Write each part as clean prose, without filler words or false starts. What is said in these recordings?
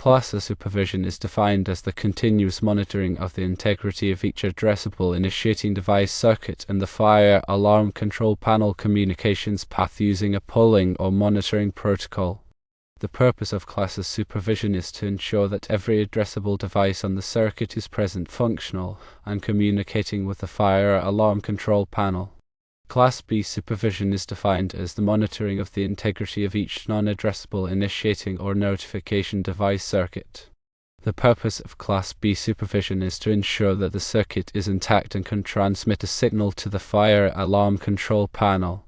Class A supervision is defined as the continuous monitoring of the integrity of each addressable initiating device circuit and the fire alarm control panel communications path using a polling or monitoring protocol. The purpose of Class A supervision is to ensure that every addressable device on the circuit is present, functional, and communicating with the fire alarm control panel. Class B supervision is defined as the monitoring of the integrity of each non-addressable initiating or notification device circuit. The purpose of Class B supervision is to ensure that the circuit is intact and can transmit a signal to the fire alarm control panel.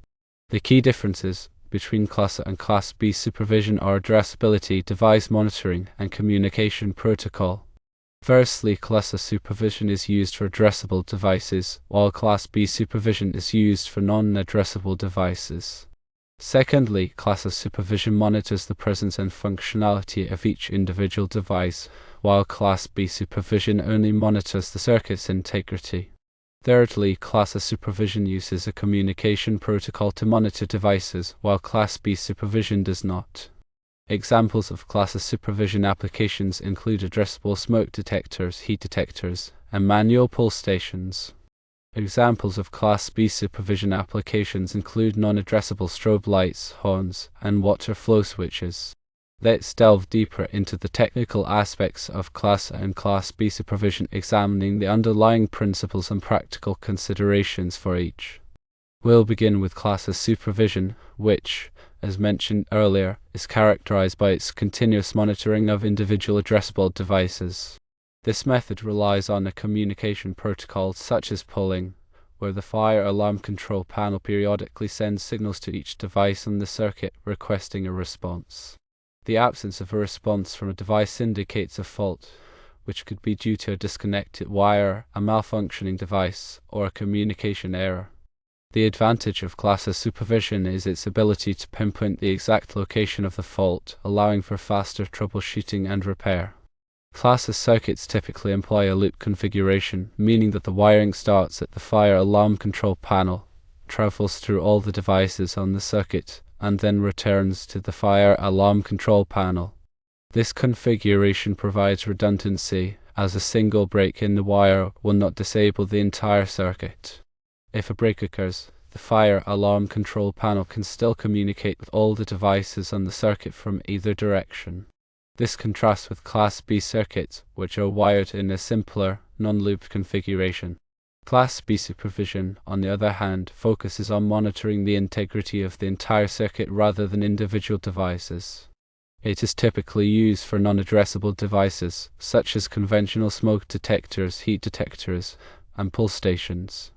The key differences between Class A and Class B supervision are addressability, device monitoring, and communication protocol. Firstly, Class A supervision is used for addressable devices, while Class B supervision is used for non-addressable devices. Secondly, Class A supervision monitors the presence and functionality of each individual device, while Class B supervision only monitors the circuit's integrity. Thirdly, Class A supervision uses a communication protocol to monitor devices, while Class B supervision does not. Examples of Class A supervision applications include addressable smoke detectors, heat detectors, and manual pull stations. Examples of Class B supervision applications include non-addressable strobe lights, horns, and water flow switches. Let's delve deeper into the technical aspects of Class A and Class B supervision, examining the underlying principles and practical considerations for each. We'll begin with Class A supervision, which, as mentioned earlier, is characterized by its continuous monitoring of individual addressable devices. This method relies on a communication protocol such as polling, where the fire alarm control panel periodically sends signals to each device on the circuit requesting a response. The absence of a response from a device indicates a fault, which could be due to a disconnected wire, a malfunctioning device, or a communication error. The advantage of Class A supervision is its ability to pinpoint the exact location of the fault, allowing for faster troubleshooting and repair. Class A circuits typically employ a loop configuration, meaning that the wiring starts at the fire alarm control panel, travels through all the devices on the circuit, and then returns to the fire alarm control panel. This configuration provides redundancy, as a single break in the wire will not disable the entire circuit. If a break occurs, the fire alarm control panel can still communicate with all the devices on the circuit from either direction. This contrasts with Class B circuits, which are wired in a simpler, non-loop configuration. Class B supervision, on the other hand, focuses on monitoring the integrity of the entire circuit rather than individual devices. It is typically used for non-addressable devices, such as conventional smoke detectors, heat detectors, and pull stations.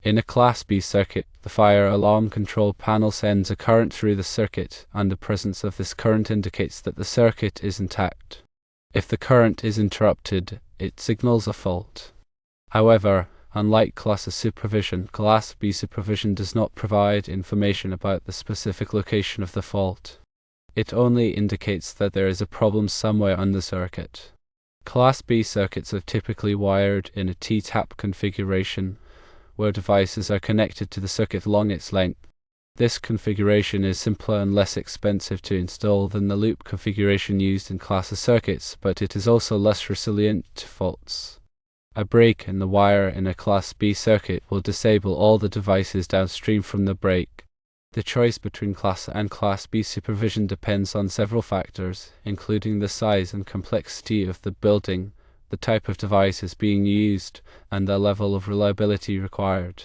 In a Class B circuit, the fire alarm control panel sends a current through the circuit, and the presence of this current indicates that the circuit is intact. If the current is interrupted, it signals a fault. However, unlike Class A supervision, Class B supervision does not provide information about the specific location of the fault. It only indicates that there is a problem somewhere on the circuit. Class B circuits are typically wired in a T-tap configuration, where devices are connected to the circuit along its length. This configuration is simpler and less expensive to install than the loop configuration used in Class A circuits, but it is also less resilient to faults. A break in the wire in a Class B circuit will disable all the devices downstream from the break. The choice between Class A and Class B supervision depends on several factors, including the size and complexity of the building, the type of devices being used, and the level of reliability required.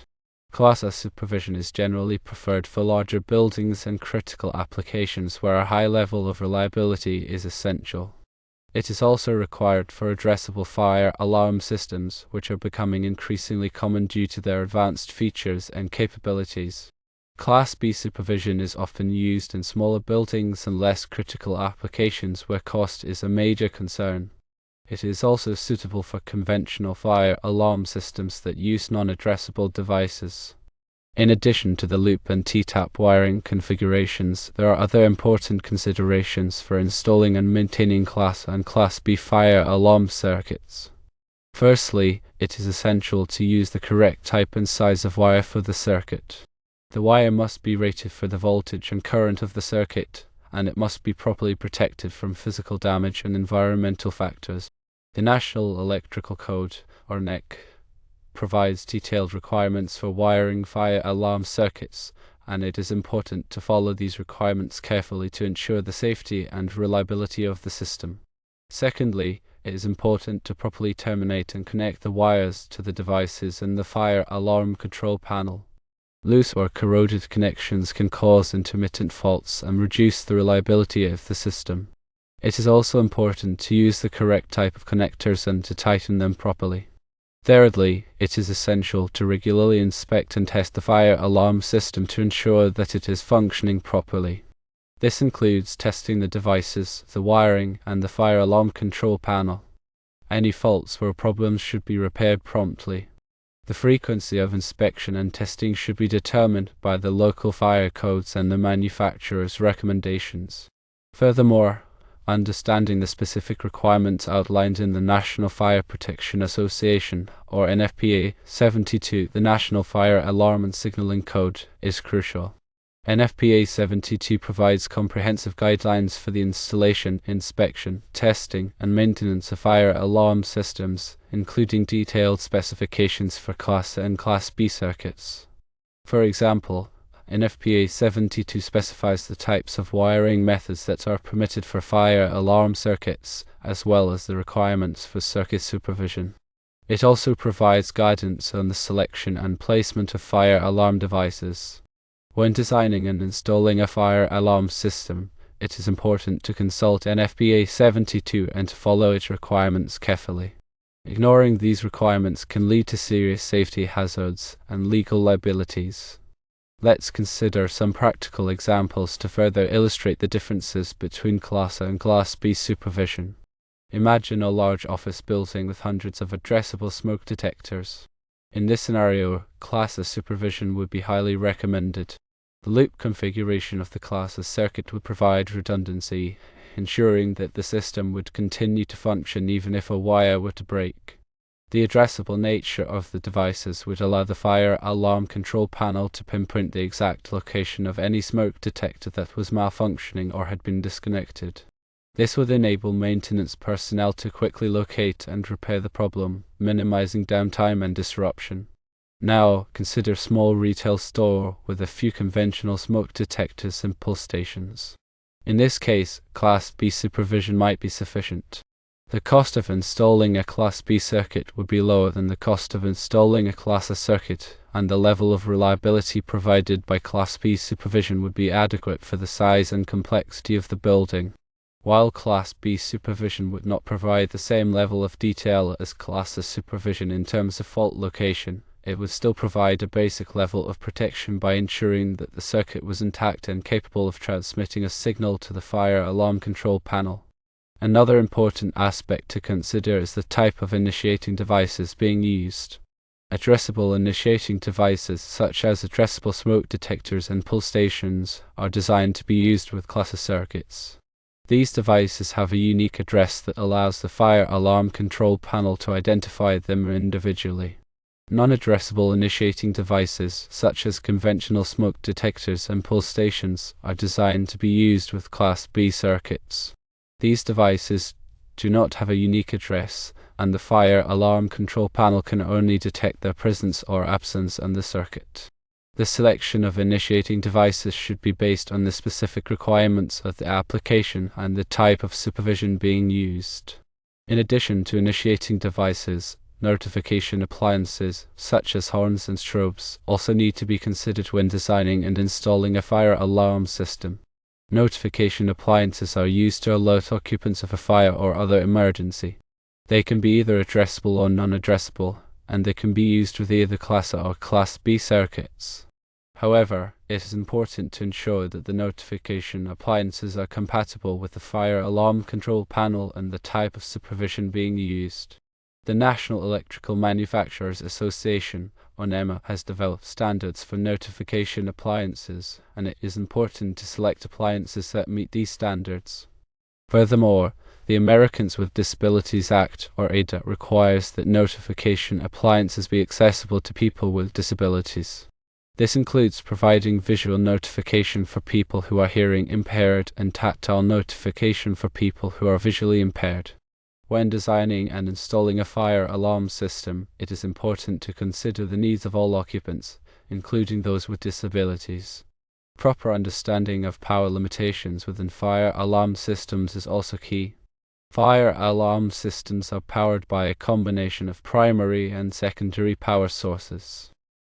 Class A supervision is generally preferred for larger buildings and critical applications where a high level of reliability is essential. It is also required for addressable fire alarm systems, which are becoming increasingly common due to their advanced features and capabilities. Class B supervision is often used in smaller buildings and less critical applications where cost is a major concern. It is also suitable for conventional fire alarm systems that use non-addressable devices. In addition to the loop and T-tap wiring configurations, there are other important considerations for installing and maintaining Class A and Class B fire alarm circuits. Firstly, it is essential to use the correct type and size of wire for the circuit. The wire must be rated for the voltage and current of the circuit, and it must be properly protected from physical damage and environmental factors. The National Electrical Code, or NEC, provides detailed requirements for wiring fire alarm circuits, and it is important to follow these requirements carefully to ensure the safety and reliability of the system. Secondly, it is important to properly terminate and connect the wires to the devices in the fire alarm control panel. Loose or corroded connections can cause intermittent faults and reduce the reliability of the system. It is also important to use the correct type of connectors and to tighten them properly. Thirdly, it is essential to regularly inspect and test the fire alarm system to ensure that it is functioning properly. This includes testing the devices, the wiring, and the fire alarm control panel. Any faults or problems should be repaired promptly. The frequency of inspection and testing should be determined by the local fire codes and the manufacturer's recommendations. Furthermore, understanding the specific requirements outlined in the National Fire Protection Association, or NFPA 72, the National Fire Alarm and Signaling Code, is crucial. NFPA 72 provides comprehensive guidelines for the installation, inspection, testing, and maintenance of fire alarm systems, including detailed specifications for Class A and Class B circuits. For example, NFPA 72 specifies the types of wiring methods that are permitted for fire alarm circuits, as well as the requirements for circuit supervision. It also provides guidance on the selection and placement of fire alarm devices. When designing and installing a fire alarm system, it is important to consult NFPA 72 and to follow its requirements carefully. Ignoring these requirements can lead to serious safety hazards and legal liabilities. Let's consider some practical examples to further illustrate the differences between Class A and Class B supervision. Imagine a large office building with hundreds of addressable smoke detectors. In this scenario, Class A supervision would be highly recommended. The loop configuration of the Class A circuit would provide redundancy, ensuring that the system would continue to function even if a wire were to break. The addressable nature of the devices would allow the fire alarm control panel to pinpoint the exact location of any smoke detector that was malfunctioning or had been disconnected. This would enable maintenance personnel to quickly locate and repair the problem, minimizing downtime and disruption. Now, consider a small retail store with a few conventional smoke detectors and pull stations. In this case, Class B supervision might be sufficient. The cost of installing a Class B circuit would be lower than the cost of installing a Class A circuit, and the level of reliability provided by Class B supervision would be adequate for the size and complexity of the building. While Class B supervision would not provide the same level of detail as Class A supervision in terms of fault location, it would still provide a basic level of protection by ensuring that the circuit was intact and capable of transmitting a signal to the fire alarm control panel. Another important aspect to consider is the type of initiating devices being used. Addressable initiating devices, such as addressable smoke detectors and pull stations, are designed to be used with Class A circuits. These devices have a unique address that allows the fire alarm control panel to identify them individually. Non-addressable initiating devices, such as conventional smoke detectors and pull stations, are designed to be used with Class B circuits. These devices do not have a unique address, and the fire alarm control panel can only detect their presence or absence on the circuit. The selection of initiating devices should be based on the specific requirements of the application and the type of supervision being used. In addition to initiating devices, notification appliances, such as horns and strobes, also need to be considered when designing and installing a fire alarm system. Notification appliances are used to alert occupants of a fire or other emergency. They can be either addressable or non-addressable, and they can be used with either Class A or Class B circuits. However, it is important to ensure that the notification appliances are compatible with the fire alarm control panel and the type of supervision being used. The National Electrical Manufacturers Association, or NEMA, has developed standards for notification appliances, and it is important to select appliances that meet these standards. Furthermore, the Americans with Disabilities Act, or ADA, requires that notification appliances be accessible to people with disabilities. This includes providing visual notification for people who are hearing impaired and tactile notification for people who are visually impaired. When designing and installing a fire alarm system, it is important to consider the needs of all occupants, including those with disabilities. Proper understanding of power limitations within fire alarm systems is also key. Fire alarm systems are powered by a combination of primary and secondary power sources.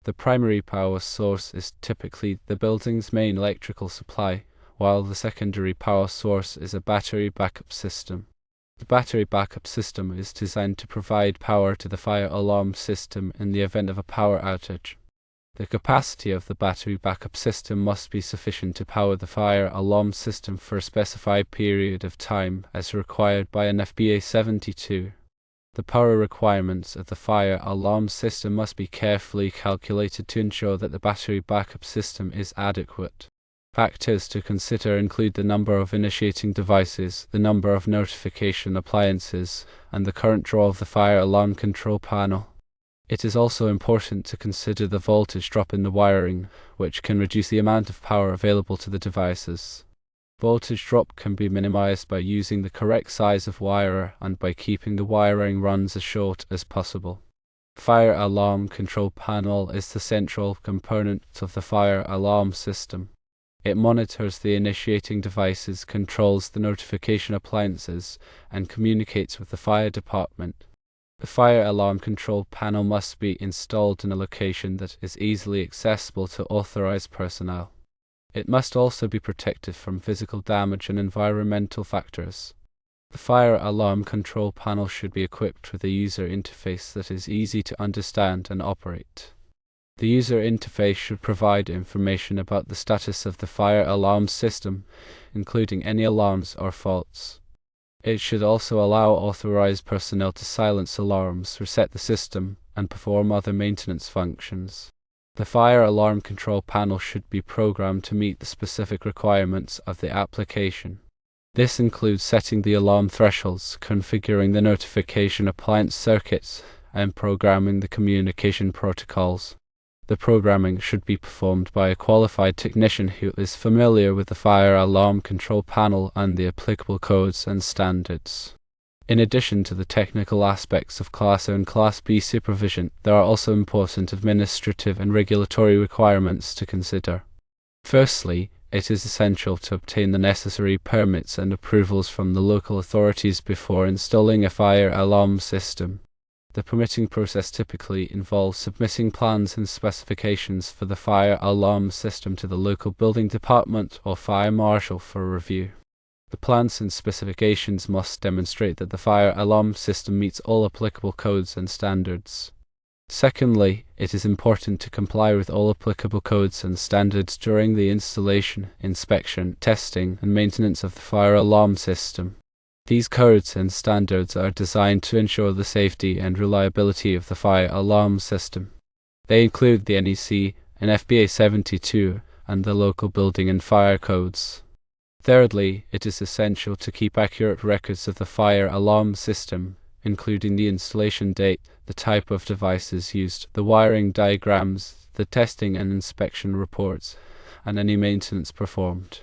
The primary power source is typically the building's main electrical supply, while the secondary power source is a battery backup system. The battery backup system is designed to provide power to the fire alarm system in the event of a power outage. The capacity of the battery backup system must be sufficient to power the fire alarm system for a specified period of time as required by NFPA 72. The power requirements of the fire alarm system must be carefully calculated to ensure that the battery backup system is adequate. Factors to consider include the number of initiating devices, the number of notification appliances, and the current draw of the fire alarm control panel. It is also important to consider the voltage drop in the wiring, which can reduce the amount of power available to the devices. Voltage drop can be minimized by using the correct size of wire and by keeping the wiring runs as short as possible. Fire alarm control panel is the central component of the fire alarm system. It monitors the initiating devices, controls the notification appliances, and communicates with the fire department. The fire alarm control panel must be installed in a location that is easily accessible to authorized personnel. It must also be protected from physical damage and environmental factors. The fire alarm control panel should be equipped with a user interface that is easy to understand and operate. The user interface should provide information about the status of the fire alarm system, including any alarms or faults. It should also allow authorized personnel to silence alarms, reset the system, and perform other maintenance functions. The fire alarm control panel should be programmed to meet the specific requirements of the application. This includes setting the alarm thresholds, configuring the notification appliance circuits, and programming the communication protocols. The programming should be performed by a qualified technician who is familiar with the fire alarm control panel and the applicable codes and standards. In addition to the technical aspects of Class A and Class B supervision, there are also important administrative and regulatory requirements to consider. Firstly, it is essential to obtain the necessary permits and approvals from the local authorities before installing a fire alarm system. The permitting process typically involves submitting plans and specifications for the fire alarm system to the local building department or fire marshal for review. The plans and specifications must demonstrate that the fire alarm system meets all applicable codes and standards. Secondly, it is important to comply with all applicable codes and standards during the installation, inspection, testing, and maintenance of the fire alarm system. These codes and standards are designed to ensure the safety and reliability of the fire alarm system. They include the NEC and FBA 72 and the local building and fire codes. Thirdly, it is essential to keep accurate records of the fire alarm system, including the installation date, the type of devices used, the wiring diagrams, the testing and inspection reports, and any maintenance performed.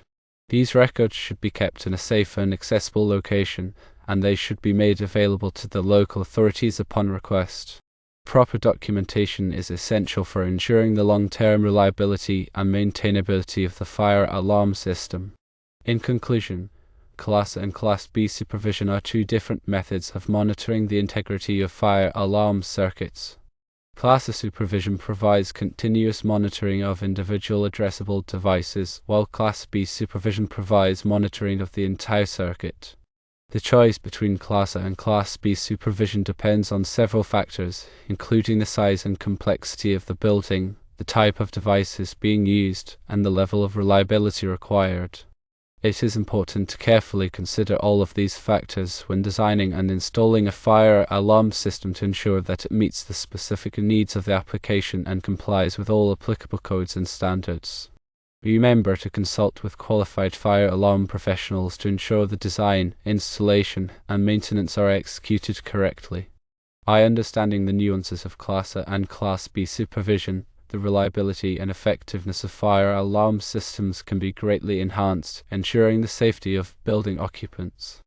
These records should be kept in a safe and accessible location, and they should be made available to the local authorities upon request. Proper documentation is essential for ensuring the long-term reliability and maintainability of the fire alarm system. In conclusion, Class A and Class B supervision are two different methods of monitoring the integrity of fire alarm circuits. Class A supervision provides continuous monitoring of individual addressable devices, while Class B supervision provides monitoring of the entire circuit. The choice between Class A and Class B supervision depends on several factors, including the size and complexity of the building, the type of devices being used, and the level of reliability required. It is important to carefully consider all of these factors when designing and installing a fire alarm system to ensure that it meets the specific needs of the application and complies with all applicable codes and standards. Remember to consult with qualified fire alarm professionals to ensure the design, installation, and maintenance are executed correctly. By understanding the nuances of Class A and Class B supervision, the reliability and effectiveness of fire alarm systems can be greatly enhanced, ensuring the safety of building occupants.